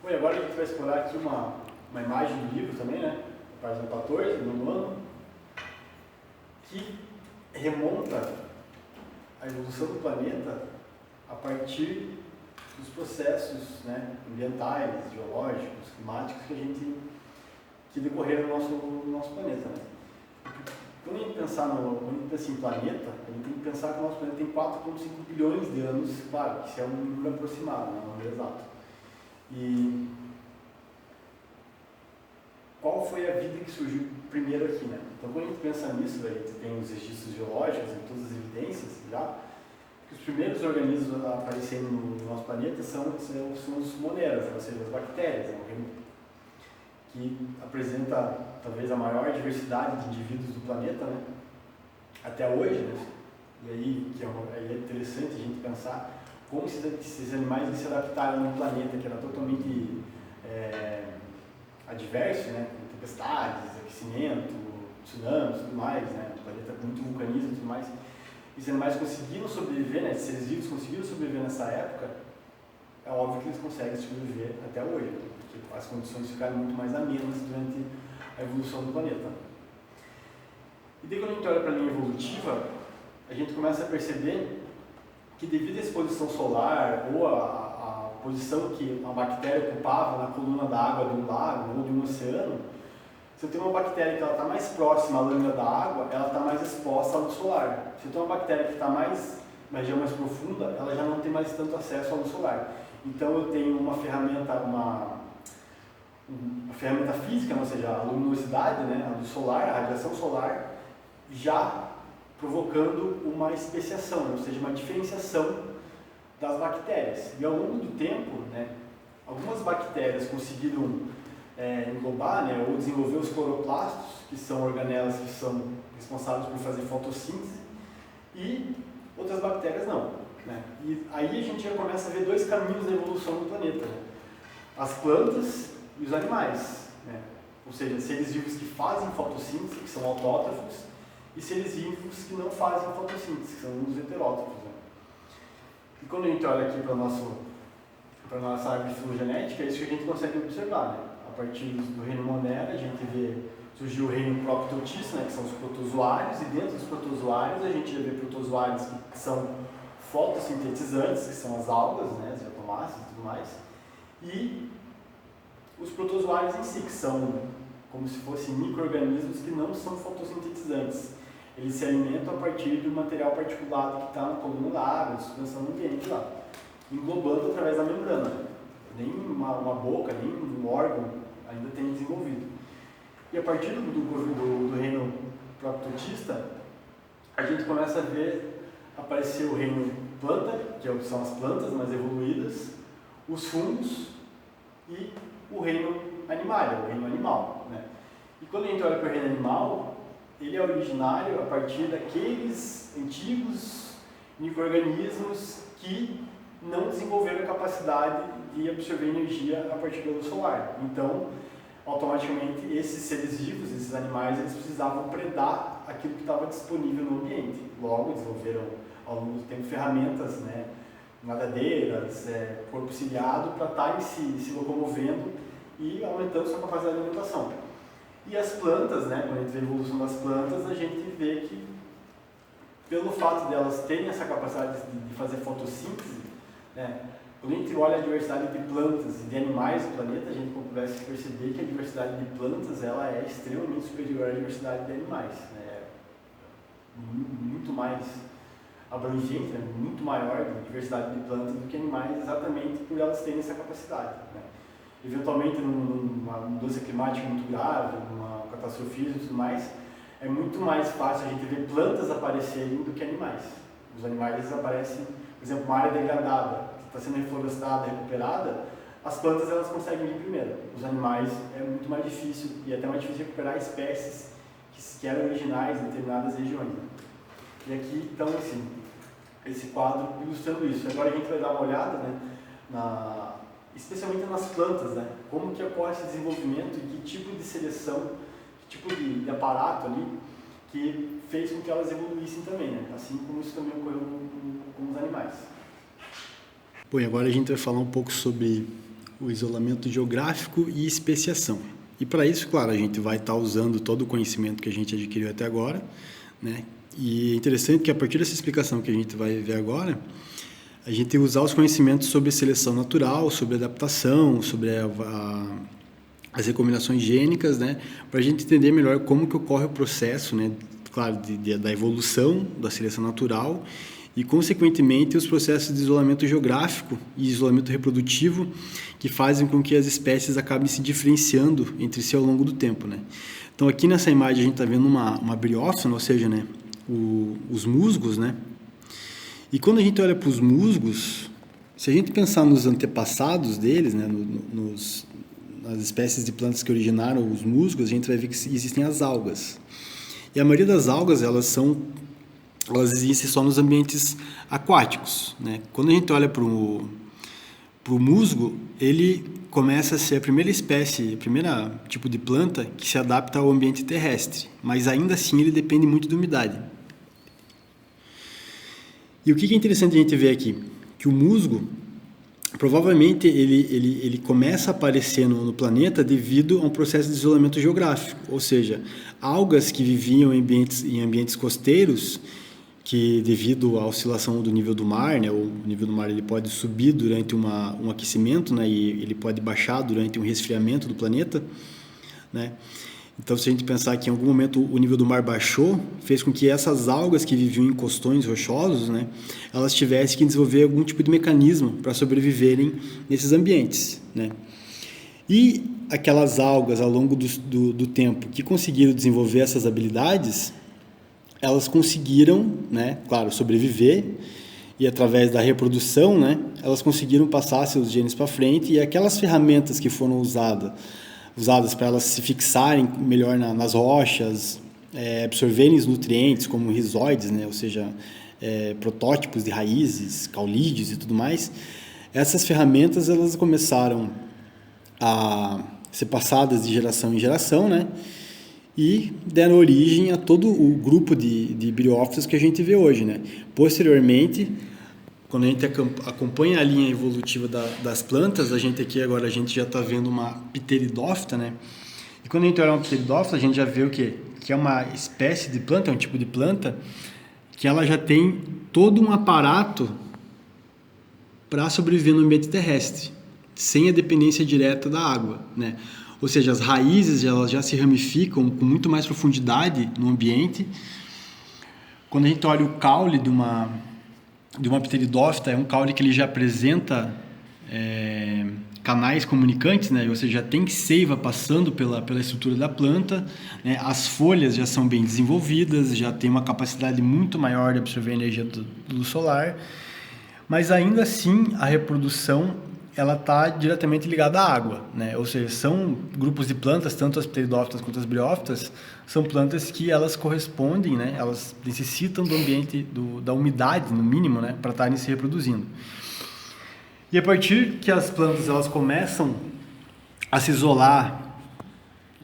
Bom, e agora a gente vai explorar aqui uma imagem do livro também, né? Página 14, do nono ano, que remonta a evolução do planeta a partir dos processos, né, ambientais, geológicos, climáticos que decorreram no nosso planeta. Né? Quando a gente pensa em planeta, a gente tem que pensar que o nosso planeta tem 4,5 bilhões de anos, claro, que isso é um número aproximado, não é um número exato. E qual foi a vida que surgiu primeiro aqui, né? Então, quando a gente pensa nisso, a gente tem os registros geológicos e todas as evidências já, que os primeiros organismos a aparecerem no nosso planeta são os moneras, ou seja, as bactérias, né? Que apresenta talvez a maior diversidade de indivíduos do planeta, né? Até hoje, né? E aí, aí é interessante a gente pensar como esses animais se adaptaram num planeta que era totalmente adverso, né? Com tempestades, aquecimento, tsunamis, tudo mais, né? Um planeta com muito vulcanismo e tudo mais. E os animais conseguiram sobreviver, né? Esses seres vivos conseguiram sobreviver nessa época, é óbvio que eles conseguem sobreviver até hoje, né? Porque as condições ficaram muito mais amenas durante a evolução do planeta. E daí quando a gente olha para a linha evolutiva, a gente começa a perceber que devido à exposição solar ou à posição que uma bactéria ocupava na coluna da água de um lago ou de um oceano, se eu tenho uma bactéria que está mais próxima à lâmina da água, ela está mais exposta à luz solar. Se eu tenho uma bactéria que está na região mais profunda, ela já não tem mais tanto acesso à luz solar. Então eu tenho uma ferramenta física, ou seja, a luminosidade, né, a luz solar, a radiação solar, já provocando uma especiação, ou seja, uma diferenciação das bactérias. E ao longo do tempo, né, algumas bactérias conseguiram englobar, né, ou desenvolver os cloroplastos, que são organelas que são responsáveis por fazer fotossíntese, e outras bactérias não. Né? E aí a gente já começa a ver dois caminhos da evolução do planeta. Né? As plantas e os animais. Né? Ou seja, seres vivos que fazem fotossíntese, que são autótrofos, e seres vivos que não fazem fotossíntese, que são os heterótrofos. Né? E quando a gente olha aqui para a nossa árvore filogenética, é isso que a gente consegue observar. Né? A partir do reino Monera, a gente vê surgiu o reino Proctotista, né, que são os protozoários, e dentro dos protozoários a gente vê protozoários que são fotossintetizantes, que são as algas, né, as diatomáceas e tudo mais, e os protozoários em si, que são como se fossem micro-organismos que não são fotossintetizantes. Eles se alimentam a partir do material particulado que está na coluna da água, suspensão no ambiente lá, englobando através da membrana. Nem uma boca, nem um órgão ainda tem desenvolvido. E a partir do reino proctotista, a gente começa a ver aparecer o reino planta, que são as plantas mais evoluídas, os fungos e o reino animal, o reino animal. Né? E quando a gente olha para o reino animal, ele é originário a partir daqueles antigos micro-organismos que não desenvolveram a capacidade de absorver energia a partir da luz solar. Então, automaticamente, esses seres vivos, esses animais, eles precisavam predar aquilo que estava disponível no ambiente. Logo, desenvolveram, ao longo do tempo, ferramentas, né, nadadeiras, corpo ciliado, para estarem se locomovendo e aumentando sua capacidade de alimentação. E as plantas, né, quando a gente vê a evolução das plantas, a gente vê que, pelo fato de elas terem essa capacidade de fazer fotossíntese, né, quando a gente olha a diversidade de plantas e de animais do planeta, a gente começa a perceber que a diversidade de plantas ela é extremamente superior à diversidade de animais. Né? Muito mais abrangente, né? Muito maior a diversidade de plantas do que animais, exatamente por elas terem essa capacidade. Né? Eventualmente, numa mudança climática muito grave, numa catastrofismo e tudo mais, é muito mais fácil a gente ver plantas aparecerem do que animais. Os animais aparecem, por exemplo, uma área degradada, está sendo reflorestada, recuperada, as plantas elas conseguem vir primeiro. Os animais é muito mais difícil e até mais difícil recuperar espécies que eram originais em determinadas regiões. Né? E aqui, então, assim, esse quadro ilustrando isso. Agora a gente vai dar uma olhada, né, especialmente nas plantas, né, como que ocorre esse desenvolvimento e que tipo de seleção, que tipo de aparato ali que fez com que elas evoluíssem também, né, assim como isso também ocorreu com os animais. Bom, e agora a gente vai falar um pouco sobre o isolamento geográfico e especiação. E para isso, claro, a gente vai estar usando todo o conhecimento que a gente adquiriu até agora, né? E é interessante que a partir dessa explicação que a gente vai ver agora, a gente usar os conhecimentos sobre seleção natural, sobre adaptação, sobre as recombinações gênicas, né? Para a gente entender melhor como que ocorre o processo, né? Claro, da evolução da seleção natural e, consequentemente, os processos de isolamento geográfico e isolamento reprodutivo que fazem com que as espécies acabem se diferenciando entre si ao longo do tempo, né? Então, aqui nessa imagem a gente está vendo uma briófita, ou seja, né, os musgos, né? E quando a gente olha para os musgos, se a gente pensar nos antepassados deles, né, nas espécies de plantas que originaram os musgos, a gente vai ver que existem as algas. E a maioria das algas, elas existem só nos ambientes aquáticos, né? Quando a gente olha para o musgo, ele começa a ser a primeira espécie, o primeiro tipo de planta que se adapta ao ambiente terrestre, mas ainda assim ele depende muito da umidade. E o que é interessante a gente ver aqui? Que o musgo, provavelmente, ele começa a aparecer no planeta devido a um processo de isolamento geográfico, ou seja, algas que viviam em ambientes costeiros, que devido à oscilação do nível do mar, né, o nível do mar ele pode subir durante um aquecimento, né, e ele pode baixar durante um resfriamento do planeta, né? Então, se a gente pensar que em algum momento o nível do mar baixou, fez com que essas algas que viviam em costões rochosos, né, elas tivessem que desenvolver algum tipo de mecanismo para sobreviverem nesses ambientes, né? E aquelas algas, ao longo do tempo, que conseguiram desenvolver essas habilidades, elas conseguiram, né, claro, sobreviver, e através da reprodução, né, elas conseguiram passar seus genes para frente, e aquelas ferramentas que foram usadas para elas se fixarem melhor nas rochas, absorverem os nutrientes como rizóides, né, ou seja, protótipos de raízes, caulídeos e tudo mais, essas ferramentas elas começaram a ser passadas de geração em geração, né, e deram origem a todo o grupo de briófitas que a gente vê hoje, né. Posteriormente, quando a gente acompanha a linha evolutiva das plantas, a gente já está vendo uma pteridófita, né? E quando a gente olha uma pteridófita, a gente já vê o quê? Que é uma espécie de planta, é um tipo de planta, que ela já tem todo um aparato para sobreviver no ambiente terrestre, sem a dependência direta da água, né? Ou seja, as raízes elas já se ramificam com muito mais profundidade no ambiente. Quando a gente olha o caule de uma pteridófita, é um caule que ele já apresenta canais comunicantes, né? Ou seja, já tem seiva passando pela estrutura da planta, né? As folhas já são bem desenvolvidas, já tem uma capacidade muito maior de absorver a energia do luz solar, mas ainda assim a reprodução ela está diretamente ligada à água, né? Ou seja, são grupos de plantas, tanto as pteridófitas quanto as briófitas, são plantas que elas correspondem, né? Elas necessitam do ambiente, da umidade, no mínimo, né? Para estarem se reproduzindo. E a partir que as plantas elas começam a se isolar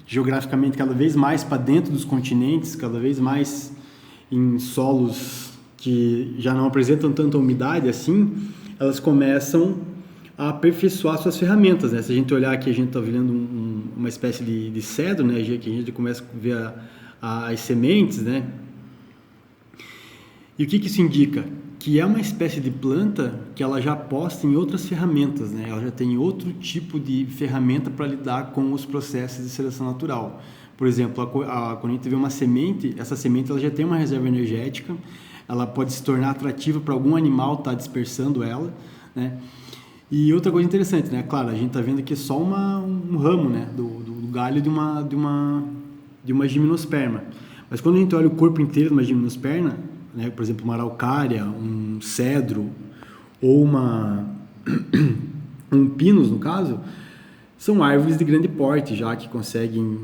geograficamente cada vez mais para dentro dos continentes, cada vez mais em solos que já não apresentam tanta umidade assim, elas começam a aperfeiçoar suas ferramentas, né? Se a gente olhar aqui, a gente está vendo uma espécie de cedro, né? Que a gente começa a ver as sementes, né? E o que isso indica? Que é uma espécie de planta que ela já aposta em outras ferramentas, né? Ela já tem outro tipo de ferramenta para lidar com os processos de seleção natural. Por exemplo, quando a gente vê uma semente, essa semente ela já tem uma reserva energética, ela pode se tornar atrativa para algum animal estar dispersando ela, né? E outra coisa interessante, né? Claro, a gente está vendo aqui só um ramo, né? Do galho de uma gimnosperma. Mas quando a gente olha o corpo inteiro de uma gimnosperma, né? Por exemplo, uma araucária, um cedro ou um pinus, no caso, são árvores de grande porte já que conseguem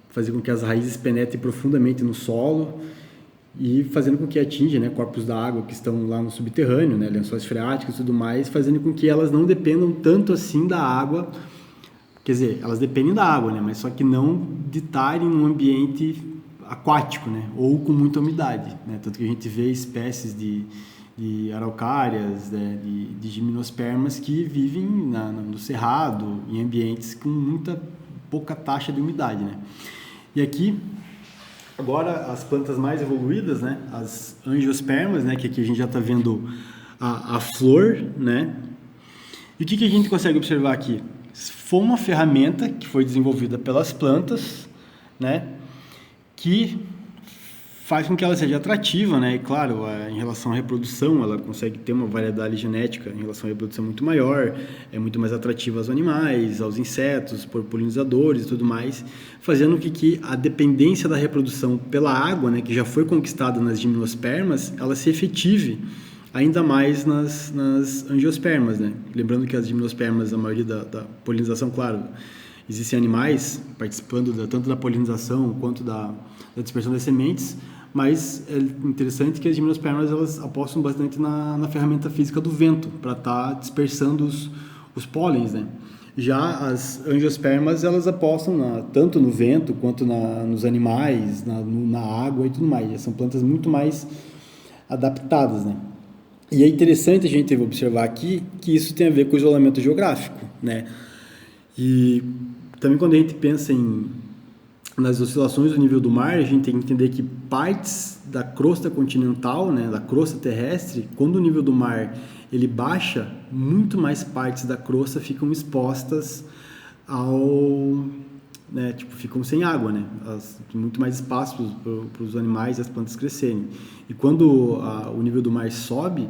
fazer com que as raízes penetrem profundamente no solo e fazendo com que atinja, né, corpos d'água que estão lá no subterrâneo, né, lençóis freáticos e tudo mais, fazendo com que elas não dependam tanto assim da água. Quer dizer, elas dependem da água, né, mas só que não de estarem num ambiente aquático, né, ou com muita umidade, né, tanto que a gente vê espécies de de araucárias, né, de gimnospermas que vivem no cerrado, em ambientes com pouca taxa de umidade, né? E aqui, agora, as plantas mais evoluídas, né, as angiospermas, né, que aqui a gente já está vendo a flor, né? E o que a gente consegue observar aqui? Foi uma ferramenta que foi desenvolvida pelas plantas, né, que faz com que ela seja atrativa, né? E claro, em relação à reprodução, ela consegue ter uma variedade genética em relação à reprodução muito maior, é muito mais atrativa aos animais, aos insetos, por polinizadores e tudo mais, fazendo com que a dependência da reprodução pela água, né, que já foi conquistada nas gimnospermas, ela se efetive ainda mais nas angiospermas, né? Lembrando que as gimnospermas, a maioria da polinização, claro, existem animais participando tanto da polinização quanto da dispersão das sementes, mas é interessante que as gimnospermas elas apostam bastante na ferramenta física do vento para estar dispersando os pólens, né? Já as angiospermas elas apostam tanto no vento quanto nos animais, na água e tudo mais. São plantas muito mais adaptadas, né? E é interessante a gente observar aqui que isso tem a ver com o isolamento geográfico, né? E também quando a gente pensa nas oscilações do nível do mar, a gente tem que entender que partes da crosta continental, né, da crosta terrestre, quando o nível do mar ele baixa, muito mais partes da crosta ficam expostas né, ficam sem água, né? Muito mais espaço para os animais e as plantas crescerem. E quando o nível do mar sobe,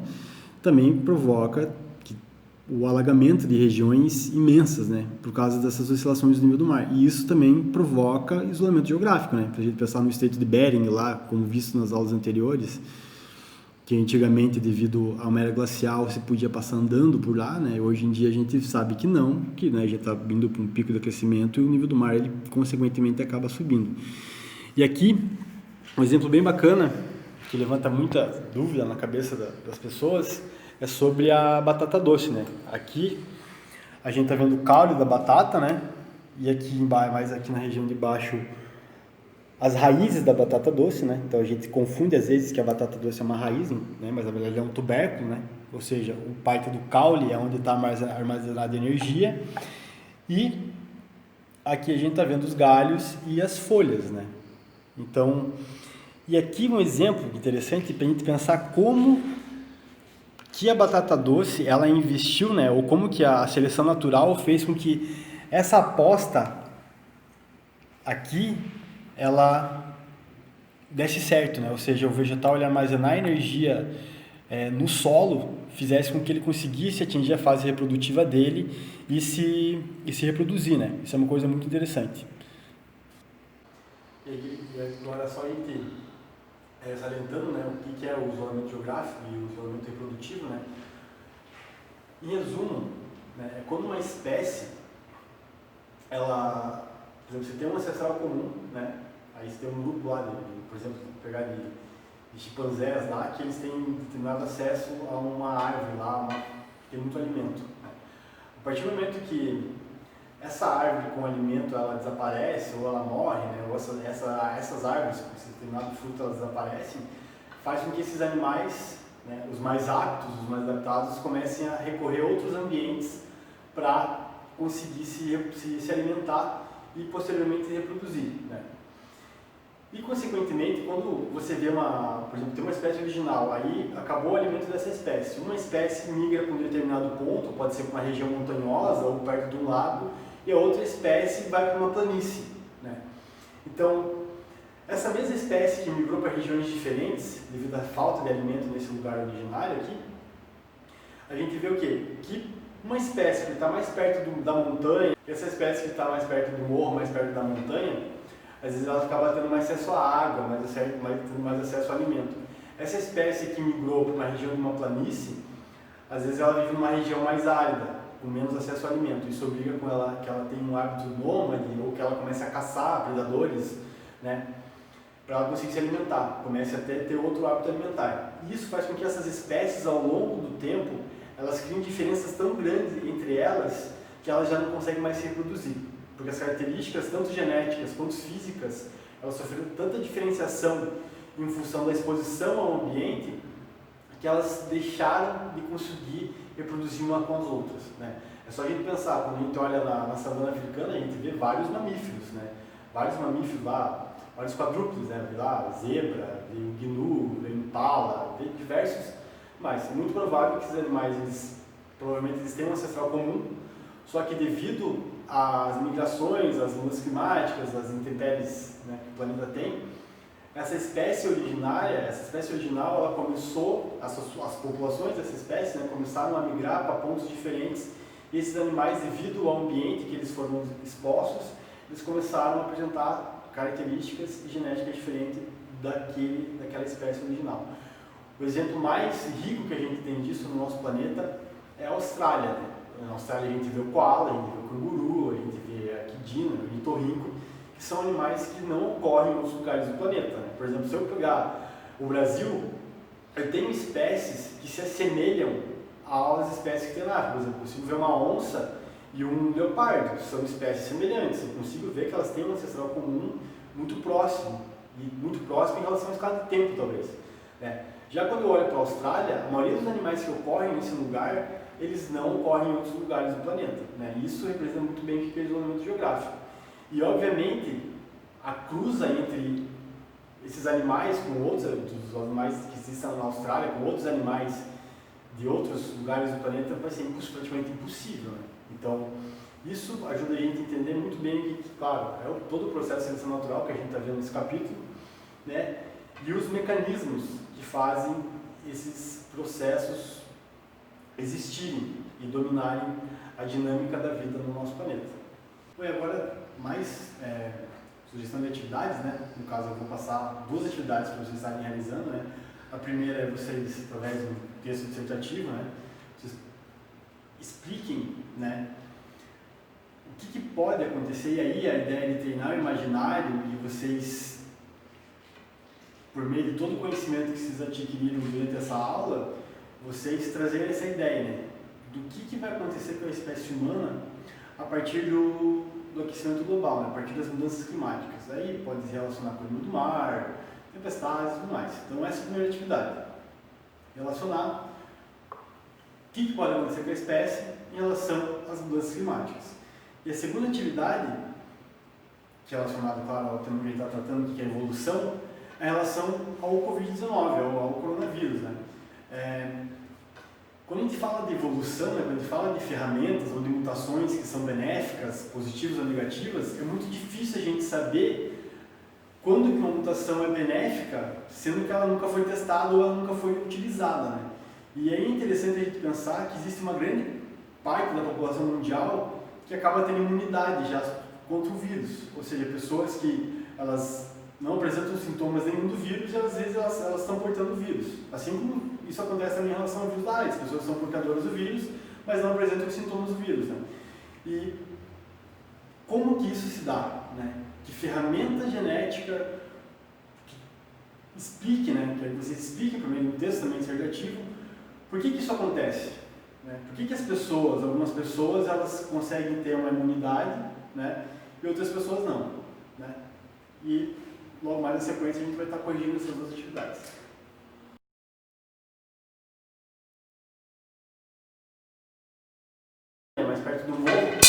também provoca o alagamento de regiões imensas, né? Por causa dessas oscilações do nível do mar. E isso também provoca isolamento geográfico, né? Para a gente pensar no Estreito de Bering lá, como visto nas aulas anteriores, que antigamente, devido à uma era glacial, você podia passar andando por lá, né? Hoje em dia a gente sabe que não, que né, já está vindo para um pico de aquecimento e o nível do mar, ele consequentemente acaba subindo. E aqui, um exemplo bem bacana, que levanta muita dúvida na cabeça das pessoas, é sobre a batata doce, né? Aqui a gente está vendo o caule da batata, né? E aqui embaixo, mais aqui na região de baixo, as raízes da batata doce, né? Então a gente confunde às vezes que a batata doce é uma raiz, né? Mas na verdade é um tubérculo, né? Ou seja, o parte do caule é onde está armazenada a energia. E aqui a gente está vendo os galhos e as folhas, né? Então, e aqui um exemplo interessante para a gente pensar como que a batata doce ela investiu, né? Ou como que a seleção natural fez com que essa aposta aqui ela desse certo, né? Ou seja, o vegetal ele armazenar energia no solo fizesse com que ele conseguisse atingir a fase reprodutiva dele e se reproduzir, né? Isso é uma coisa muito interessante. E agora só salientando, né, o que é o isolamento geográfico e o isolamento reprodutivo, né? Em resumo, né, é quando uma espécie, ela, por exemplo, você tem um ancestral comum, né? Aí você tem um grupo lá, por exemplo, pegar de chimpanzés lá, que eles têm determinado acesso a uma árvore lá, que tem muito alimento, né? A partir do momento que essa árvore com alimento ela desaparece ou ela morre, né? Ou essas árvores com esse determinado fruto elas desaparecem, faz com que esses animais, né, os mais aptos, os mais adaptados, comecem a recorrer a outros ambientes para conseguir se alimentar e posteriormente se reproduzir, né? E consequentemente, quando você vê por exemplo, tem uma espécie original, aí acabou o alimento dessa espécie. Uma espécie migra para um determinado ponto, pode ser para uma região montanhosa ou perto de um lago, e a outra espécie vai para uma planície, né? Então, essa mesma espécie que migrou para regiões diferentes, devido à falta de alimento nesse lugar originário aqui, a gente vê o quê? Que uma espécie que está mais perto da montanha, essa espécie que está mais perto do morro, mais perto da montanha, às vezes ela acaba tendo mais acesso à água, tendo mais acesso ao alimento. Essa espécie que migrou para uma região de uma planície, às vezes ela vive numa região mais árida, com menos acesso ao alimento. Isso obriga com ela que ela tenha um hábito nômade ou que ela comece a caçar predadores, né, para ela conseguir se alimentar, comece até a ter outro hábito alimentar. E isso faz com que essas espécies, ao longo do tempo, elas criem diferenças tão grandes entre elas que elas já não conseguem mais se reproduzir. Porque as características, tanto genéticas quanto físicas, elas sofreram tanta diferenciação em função da exposição ao ambiente, que que elas deixaram de conseguir reproduzir uma com as outras, né? É só a gente pensar, quando a gente olha na savana africana, a gente vê vários mamíferos, né? Vários mamíferos lá, vários quadrúpedes, né? Vê lá zebra, vê gnu, vê impala, vê diversos, mas é muito provável que esses animais, provavelmente eles têm um ancestral comum, só que devido às migrações, às mudanças climáticas, às intempéries, né, que o planeta tem, essa espécie original, ela começou, as populações dessa espécie, né, começaram a migrar para pontos diferentes, e esses animais, devido ao ambiente que eles foram expostos, eles começaram a apresentar características genéticas diferentes daquela espécie original. O exemplo mais rico que a gente tem disso no nosso planeta é a Austrália, né? Na Austrália a gente vê o koala, a gente vê o canguru, a gente vê a quidina, o ornitorrinco, que são animais que não ocorrem em outros lugares do planeta, né? Por exemplo, se eu pegar o Brasil, eu tenho espécies que se assemelham às espécies que tem lá. Por exemplo, eu consigo ver uma onça e um leopardo, são espécies semelhantes. Eu consigo ver que elas têm um ancestral comum muito próximo, e muito próximo em relação à escala de tempo, talvez, né? Já quando eu olho para a Austrália, a maioria dos animais que ocorrem nesse lugar, eles não ocorrem em outros lugares do planeta, né? Isso representa muito bem o que é isolamento geográfico. E, obviamente, a cruza entre esses animais com outros, os animais que existem na Austrália, com outros animais de outros lugares do planeta, vai ser praticamente impossível, né? Então, isso ajuda a gente a entender muito bem que, claro, é todo o processo de seleção natural que a gente está vendo nesse capítulo, né? E os mecanismos que fazem esses processos existirem e dominarem a dinâmica da vida no nosso planeta. Bom, e agora, mais sugestão de atividades, né? No caso, eu vou passar 2 atividades para vocês estarem realizando, né? A primeira é vocês, através de um texto dissertativo, né? Vocês expliquem, né? O que pode acontecer, e aí a ideia de treinar o imaginário e vocês, por meio de todo o conhecimento que vocês adquiriram durante essa aula, vocês trazerem essa ideia, né? Do que vai acontecer com a espécie humana a partir do aquecimento global, né? A partir das mudanças climáticas. Aí pode se relacionar com o nível do mar, tempestades e tudo mais. Então essa é a primeira atividade. Relacionar o que pode acontecer com a espécie em relação às mudanças climáticas. E a segunda atividade, que é relacionada, claro, ao tema que a gente está tratando, que é a evolução, é em relação ao Covid-19, ao coronavírus, né? Quando a gente fala de evolução, né, quando a gente fala de ferramentas ou de mutações que são benéficas, positivas ou negativas, é muito difícil a gente saber quando que uma mutação é benéfica, sendo que ela nunca foi testada ou ela nunca foi utilizada, né? E é interessante a gente pensar que existe uma grande parte da população mundial que acaba tendo imunidade já contra o vírus, ou seja, pessoas que elas não apresentam sintomas nenhum do vírus e às vezes elas estão portando o vírus. Assim como isso acontece também em relação ao vírus da AIDS, as pessoas são portadoras do vírus, mas não apresentam os sintomas do vírus, né? E como que isso se dá, né? Que ferramenta genética que explique, né? Que vocês expliquem por meio de um texto também dissertativo, por que isso acontece, né? Por que as pessoas, algumas pessoas, elas conseguem ter uma imunidade, né? E outras pessoas não, né? E logo mais na sequência a gente vai estar corrigindo essas 2 atividades. É mais perto do morro.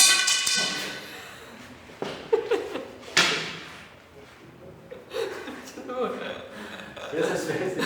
Essas festas.